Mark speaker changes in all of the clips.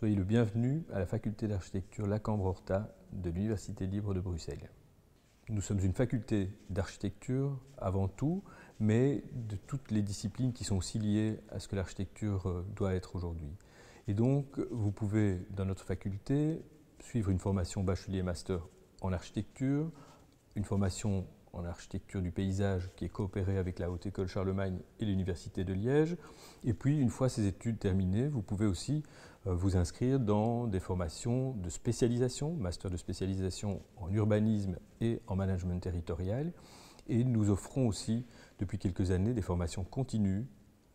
Speaker 1: Soyez le bienvenu à la faculté d'architecture Lacambre-Horta de l'Université libre de Bruxelles. Nous sommes une faculté d'architecture avant tout, mais de toutes les disciplines qui sont aussi liées à ce que l'architecture doit être aujourd'hui. Et donc, vous pouvez, dans notre faculté, suivre une formation bachelier-master en architecture, une formation en architecture du paysage qui est coopérée avec la Haute École Charlemagne et l'Université de Liège. Et puis, une fois ces études terminées, vous pouvez aussi vous inscrire dans des formations de spécialisation, master de spécialisation en urbanisme et en management territorial. Et nous offrons aussi, depuis quelques années, des formations continues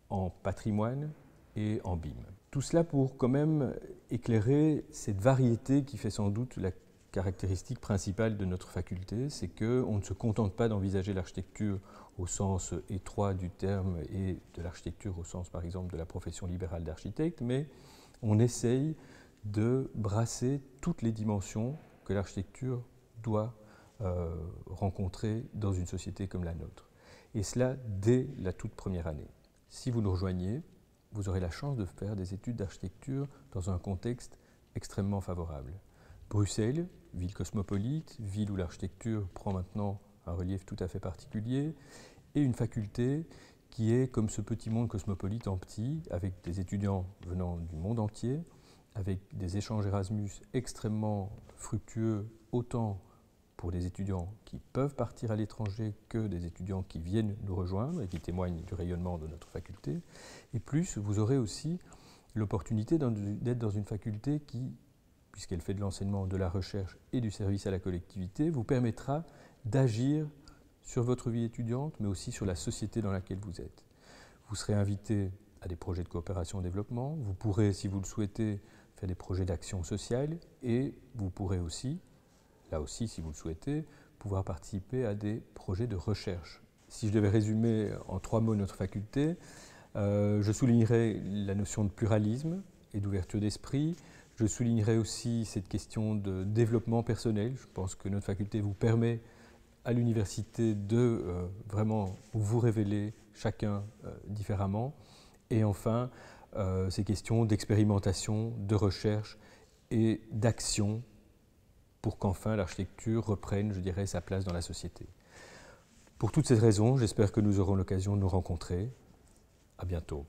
Speaker 1: en patrimoine et en BIM. Tout cela pour quand même éclairer cette variété qui fait sans doute la caractéristique principale de notre faculté, c'est qu'on ne se contente pas d'envisager l'architecture au sens étroit du terme et de l'architecture au sens par exemple de la profession libérale d'architecte, mais on essaye de brasser toutes les dimensions que l'architecture doit rencontrer dans une société comme la nôtre. Et cela dès la toute première année. Si vous nous rejoignez, vous aurez la chance de faire des études d'architecture dans un contexte extrêmement favorable. Bruxelles, ville cosmopolite, ville où l'architecture prend maintenant un relief tout à fait particulier, et une faculté qui est comme ce petit monde cosmopolite en petit, avec des étudiants venant du monde entier, avec des échanges Erasmus extrêmement fructueux, autant pour des étudiants qui peuvent partir à l'étranger que des étudiants qui viennent nous rejoindre et qui témoignent du rayonnement de notre faculté. Et plus, vous aurez aussi l'opportunité d'être dans une faculté qui, puisqu'elle fait de l'enseignement, de la recherche et du service à la collectivité, vous permettra d'agir sur votre vie étudiante, mais aussi sur la société dans laquelle vous êtes. Vous serez invité à des projets de coopération et développement, vous pourrez, si vous le souhaitez, faire des projets d'action sociale et vous pourrez aussi, là aussi si vous le souhaitez, pouvoir participer à des projets de recherche. Si je devais résumer en 3 mots notre faculté, je soulignerais la notion de pluralisme et d'ouverture d'esprit. Je soulignerai aussi cette question de développement personnel. Je pense que notre faculté vous permet à l'université de vraiment vous révéler chacun différemment. Et enfin, ces questions d'expérimentation, de recherche et d'action pour qu'enfin l'architecture reprenne, je dirais, sa place dans la société. Pour toutes ces raisons, j'espère que nous aurons l'occasion de nous rencontrer. À bientôt.